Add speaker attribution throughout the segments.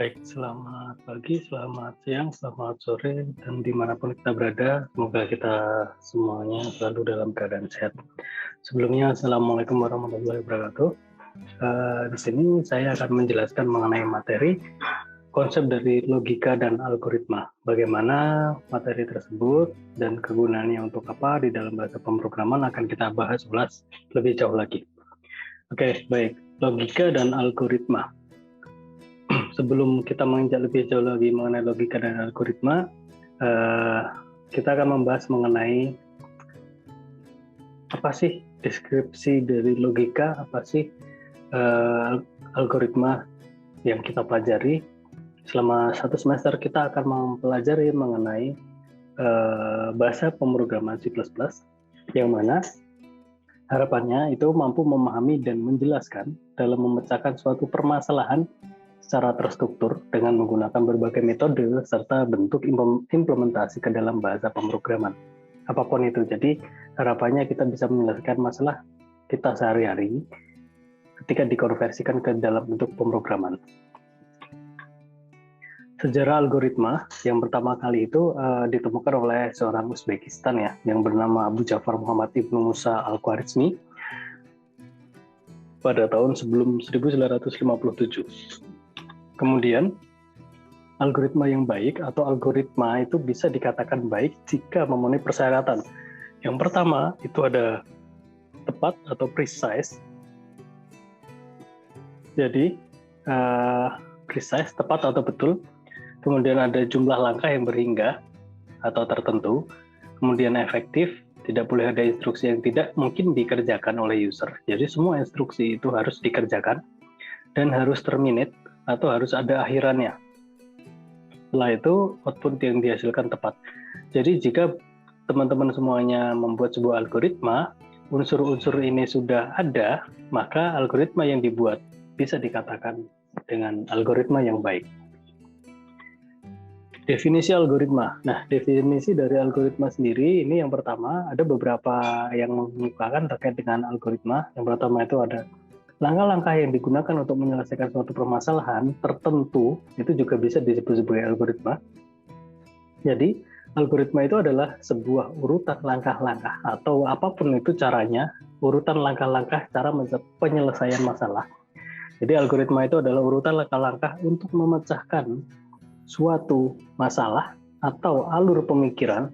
Speaker 1: Baik, selamat pagi, selamat siang, selamat sore, dan dimanapun kita berada, semoga kita semuanya selalu dalam keadaan sehat. Sebelumnya, Assalamualaikum warahmatullahi wabarakatuh. Di sini saya akan menjelaskan mengenai materi konsep dari logika dan algoritma. Bagaimana materi tersebut dan kegunaannya untuk apa di dalam bahasa pemrograman akan kita bahas lebih jauh lagi. Oke, baik. Logika dan algoritma. Sebelum kita menginjak lebih jauh lagi mengenai logika dan algoritma, kita akan membahas mengenai apa sih deskripsi dari logika, apa sih algoritma yang kita pelajari. Selama satu semester kita akan mempelajari mengenai bahasa pemrograman C++, yang mana harapannya itu mampu memahami dan menjelaskan dalam memecahkan suatu permasalahan secara terstruktur dengan menggunakan berbagai metode serta bentuk implementasi ke dalam bahasa pemrograman. Apapun itu, jadi harapannya kita bisa menyelesaikan masalah kita sehari-hari ketika dikonversikan ke dalam bentuk pemrograman. Sejarah algoritma yang pertama kali itu ditemukan oleh seorang Uzbekistan ya, yang bernama Abu Ja'far Muhammad Ibnu Musa Al-Khwarizmi pada tahun sebelum 1957. Kemudian, algoritma yang baik atau algoritma itu bisa dikatakan baik jika memenuhi persyaratan. Yang pertama itu ada tepat atau precise. Jadi, precise, tepat atau betul. Kemudian ada jumlah langkah yang berhingga atau tertentu. Kemudian efektif, tidak boleh ada instruksi yang tidak mungkin dikerjakan oleh user. Jadi semua instruksi itu harus dikerjakan dan harus terminate atau harus ada akhirannya. Setelah itu, output yang dihasilkan tepat. Jadi jika teman-teman semuanya membuat sebuah algoritma, unsur-unsur ini sudah ada, maka algoritma yang dibuat bisa dikatakan dengan algoritma yang baik. Definisi algoritma. Nah, definisi dari algoritma sendiri, ini yang pertama, ada beberapa yang mengemukakan terkait dengan algoritma. Yang pertama itu ada langkah-langkah yang digunakan untuk menyelesaikan suatu permasalahan tertentu, itu juga bisa disebut sebagai algoritma. Jadi, algoritma itu adalah sebuah urutan langkah-langkah, atau apapun itu caranya, urutan langkah-langkah cara penyelesaian masalah. Jadi, algoritma itu adalah urutan langkah-langkah untuk memecahkan suatu masalah atau alur pemikiran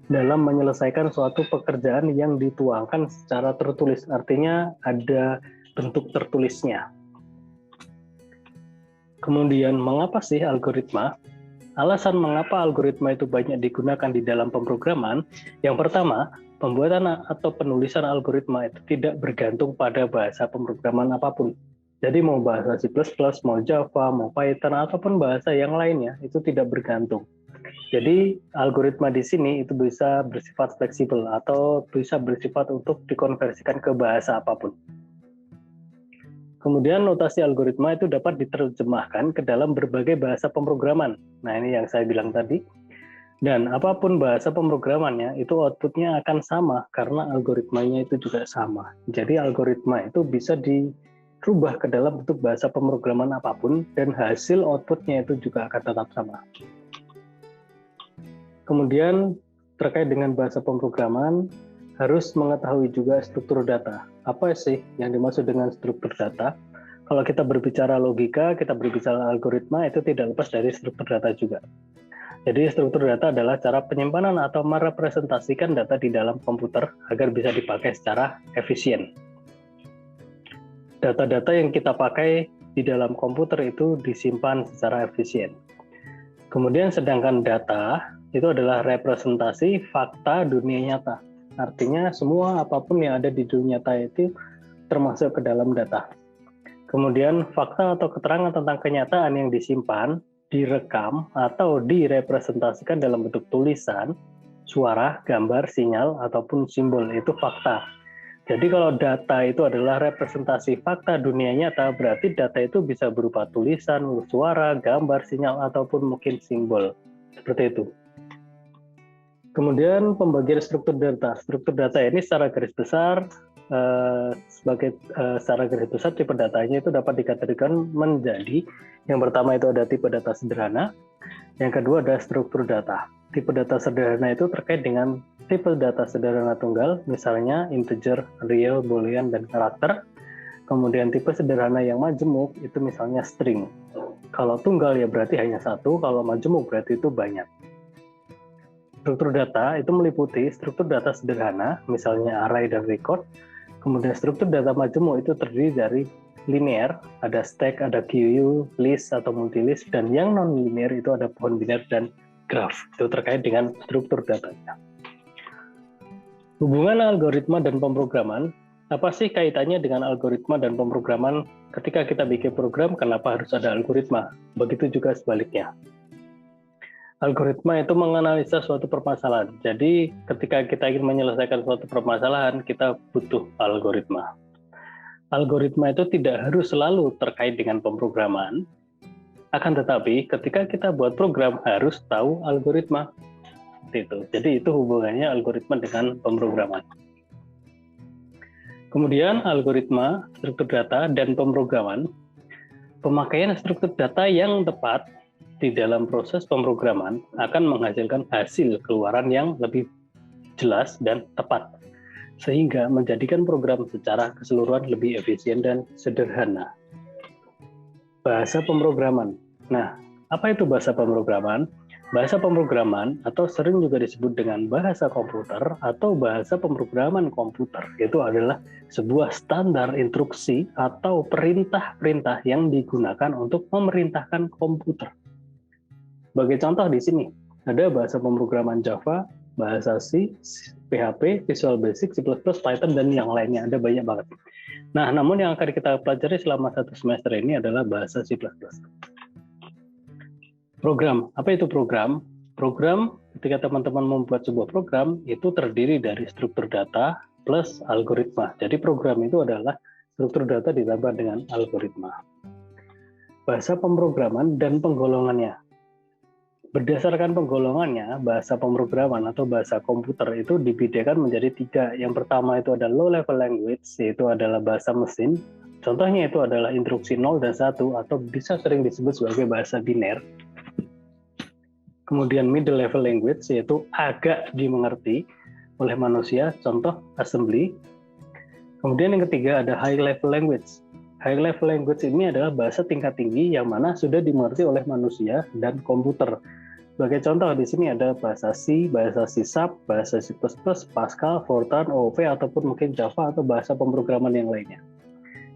Speaker 1: dalam menyelesaikan suatu pekerjaan yang dituangkan secara tertulis. Artinya ada bentuk tertulisnya. Kemudian, mengapa sih algoritma? Alasan mengapa algoritma itu banyak digunakan di dalam pemrograman, yang pertama, pembuatan atau penulisan algoritma itu tidak bergantung pada bahasa pemrograman apapun. Jadi mau bahasa C++, mau Java, mau Python, ataupun bahasa yang lainnya, itu tidak bergantung. Jadi algoritma di sini itu bisa bersifat fleksibel atau bisa bersifat untuk dikonversikan ke bahasa apapun. Kemudian notasi algoritma itu dapat diterjemahkan ke dalam berbagai bahasa pemrograman. Nah, ini yang saya bilang tadi. Dan apapun bahasa pemrogramannya, itu outputnya akan sama karena algoritmanya itu juga sama. Jadi algoritma itu bisa dirubah ke dalam bentuk bahasa pemrograman apapun dan hasil outputnya itu juga akan tetap sama. Kemudian terkait dengan bahasa pemrograman, harus mengetahui juga struktur data. Apa sih yang dimaksud dengan struktur data? Kalau kita berbicara logika, kita berbicara algoritma, itu tidak lepas dari struktur data juga. Jadi struktur data adalah cara penyimpanan atau merepresentasikan data di dalam komputer agar bisa dipakai secara efisien. Data-data yang kita pakai di dalam komputer itu disimpan secara efisien. Kemudian sedangkan data itu adalah representasi fakta dunia nyata. Artinya semua apapun yang ada di dunia nyata itu termasuk ke dalam data. Kemudian fakta atau keterangan tentang kenyataan yang disimpan, direkam, atau direpresentasikan dalam bentuk tulisan, suara, gambar, sinyal, ataupun simbol, itu fakta. Jadi kalau data itu adalah representasi fakta dunia nyata, berarti data itu bisa berupa tulisan, suara, gambar, sinyal, ataupun mungkin simbol. Seperti itu. Kemudian pembagian struktur data. Struktur data ini secara garis besar sebagai secara garis besar tipe datanya itu dapat dikategorikan menjadi yang pertama itu ada tipe data sederhana, yang kedua ada struktur data. Tipe data sederhana itu terkait dengan tipe data sederhana tunggal, misalnya integer, real, boolean, dan karakter. Kemudian tipe sederhana yang majemuk itu misalnya string. Kalau tunggal ya berarti hanya satu, kalau majemuk berarti itu banyak. Struktur data itu meliputi struktur data sederhana, misalnya array dan record. Kemudian struktur data majemuk itu terdiri dari linear, ada stack, ada queue, list atau multilist, dan yang non-linear itu ada pohon biner dan graph. Itu terkait dengan struktur datanya. Hubungan algoritma dan pemrograman, apa sih kaitannya dengan algoritma dan pemrograman? Ketika kita bikin program, kenapa harus ada algoritma? Begitu juga sebaliknya. Algoritma itu menganalisa suatu permasalahan. Jadi ketika kita ingin menyelesaikan suatu permasalahan, kita butuh algoritma. Algoritma itu tidak harus selalu terkait dengan pemrograman, akan tetapi ketika kita buat program harus tahu algoritma. Itu. Jadi itu hubungannya algoritma dengan pemrograman. Kemudian algoritma, struktur data, dan pemrograman. Pemakaian struktur data yang tepat di dalam proses pemrograman akan menghasilkan hasil keluaran yang lebih jelas dan tepat, sehingga menjadikan program secara keseluruhan lebih efisien dan sederhana. Bahasa pemrograman. Nah, apa itu bahasa pemrograman? Bahasa pemrograman atau sering juga disebut dengan bahasa komputer atau bahasa pemrograman komputer itu adalah sebuah standar instruksi atau perintah-perintah yang digunakan untuk memerintahkan komputer. Sebagai contoh di sini, ada bahasa pemrograman Java, bahasa C, PHP, Visual Basic, C++, Python, dan yang lainnya. Ada banyak banget. Nah, namun yang akan kita pelajari selama 1 semester ini adalah bahasa C++. Program. Apa itu program? Program, ketika teman-teman membuat sebuah program, itu terdiri dari struktur data plus algoritma. Jadi program itu adalah struktur data ditambah dengan algoritma. Bahasa pemrograman dan penggolongannya. Berdasarkan penggolongannya, bahasa pemrograman atau bahasa komputer itu dibedakan menjadi 3. Yang pertama itu ada low level language, yaitu adalah bahasa mesin. Contohnya itu adalah instruksi 0 dan 1 atau bisa sering disebut sebagai bahasa biner. Kemudian middle level language, yaitu agak dimengerti oleh manusia, contoh assembly. Kemudian yang ketiga ada high level language. High level language ini adalah bahasa tingkat tinggi yang mana sudah dimengerti oleh manusia dan komputer. Sebagai contoh di sini ada bahasa C, bahasa C#, bahasa C++, Pascal, Fortran, OOP, ataupun mungkin Java atau bahasa pemrograman yang lainnya.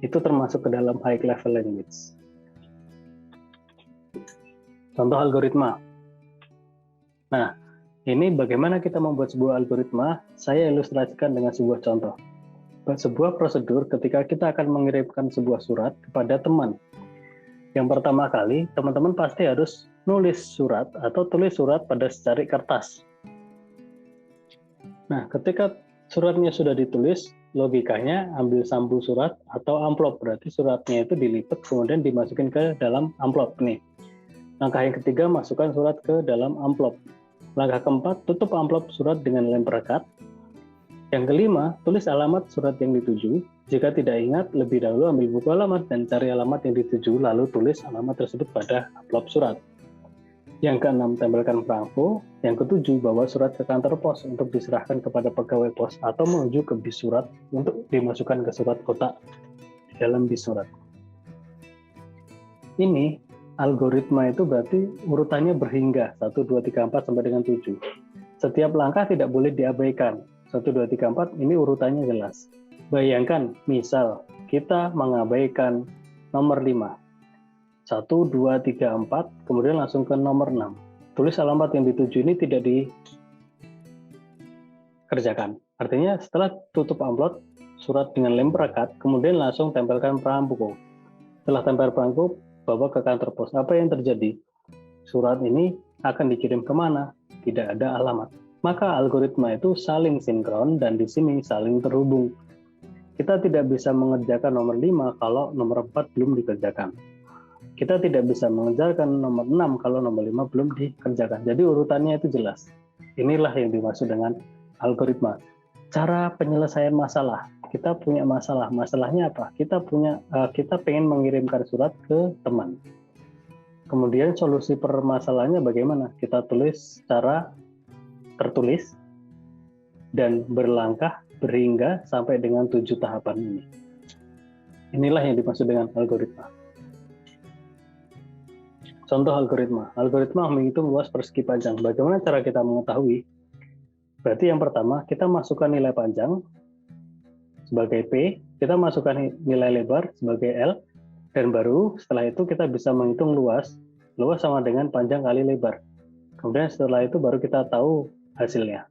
Speaker 1: Itu termasuk ke dalam high level language. Contoh algoritma. Nah, ini bagaimana kita membuat sebuah algoritma, saya ilustrasikan dengan sebuah contoh. Sebuah prosedur ketika kita akan mengirimkan sebuah surat kepada teman. Yang pertama kali, teman-teman pasti harus nulis surat atau tulis surat pada secari kertas. Nah, ketika suratnya sudah ditulis, logikanya ambil sampul surat atau amplop, berarti suratnya itu dilipat kemudian dimasukin ke dalam amplop nih. Langkah yang ketiga, masukkan surat ke dalam amplop. Langkah keempat, tutup amplop surat dengan lem perekat. Yang kelima, tulis alamat surat yang dituju. Jika tidak ingat, lebih dahulu ambil buku alamat dan cari alamat yang dituju, lalu tulis alamat tersebut pada amplop surat. Yang keenam, tempelkan perangko. Yang ketujuh, bawa surat ke kantor pos untuk diserahkan kepada pegawai pos atau menuju ke bis surat untuk dimasukkan ke surat kotak di dalam bis surat. Ini algoritma itu berarti urutannya berhingga 1, 2, 3, 4 sampai dengan 7. Setiap langkah tidak boleh diabaikan. 1, 2, 3, 4 ini urutannya jelas. Bayangkan misal kita mengabaikan nomor 5. 1, 2, 3, 4 kemudian langsung ke nomor 6. Tulis alamat yang dituju ini tidak dikerjakan. Artinya setelah tutup amplop surat dengan lem perekat, kemudian langsung tempelkan perangko. Setelah tempel perangko, bawa ke kantor pos. Apa yang terjadi? Surat ini akan dikirim kemana? Tidak ada alamat. Maka algoritma itu saling sinkron dan di sini saling terhubung. Kita tidak bisa mengerjakan nomor 5 kalau nomor 4 belum dikerjakan. Kita tidak bisa mengerjakan nomor 6 kalau nomor 5 belum dikerjakan. Jadi urutannya itu jelas. Inilah yang dimaksud dengan algoritma. cara penyelesaian masalah. Kita punya masalah. Masalahnya apa? Kita pengen mengirimkan surat ke teman. Kemudian solusi permasalahannya bagaimana? Kita tulis secara tertulis dan berlangkah berhingga sampai dengan 7 tahapan ini. Inilah yang dimaksud dengan algoritma. Contoh algoritma. Algoritma menghitung luas persegi panjang. Bagaimana cara kita mengetahui? Berarti yang pertama, kita masukkan nilai panjang sebagai P, kita masukkan nilai lebar sebagai L, dan baru setelah itu kita bisa menghitung luas. Luas sama dengan panjang kali lebar. Kemudian setelah itu baru kita tahu hasilnya.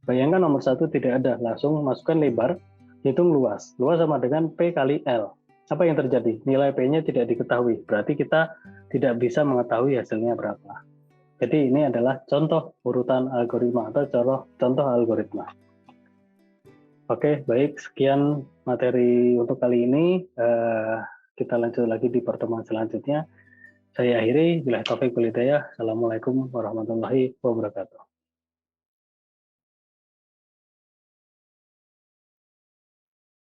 Speaker 1: Bayangkan nomor 1 tidak ada, langsung masukkan lebar, hitung luas. Luas sama dengan P kali L. Apa yang terjadi? Nilai P-nya tidak diketahui, berarti kita tidak bisa mengetahui hasilnya berapa. Jadi ini adalah contoh urutan algoritma atau contoh algoritma. Oke, baik, sekian materi untuk kali ini. Kita lanjut lagi di pertemuan selanjutnya. Saya akhiri, billahi taufiq wal hidayah. Assalamualaikum warahmatullahi wabarakatuh.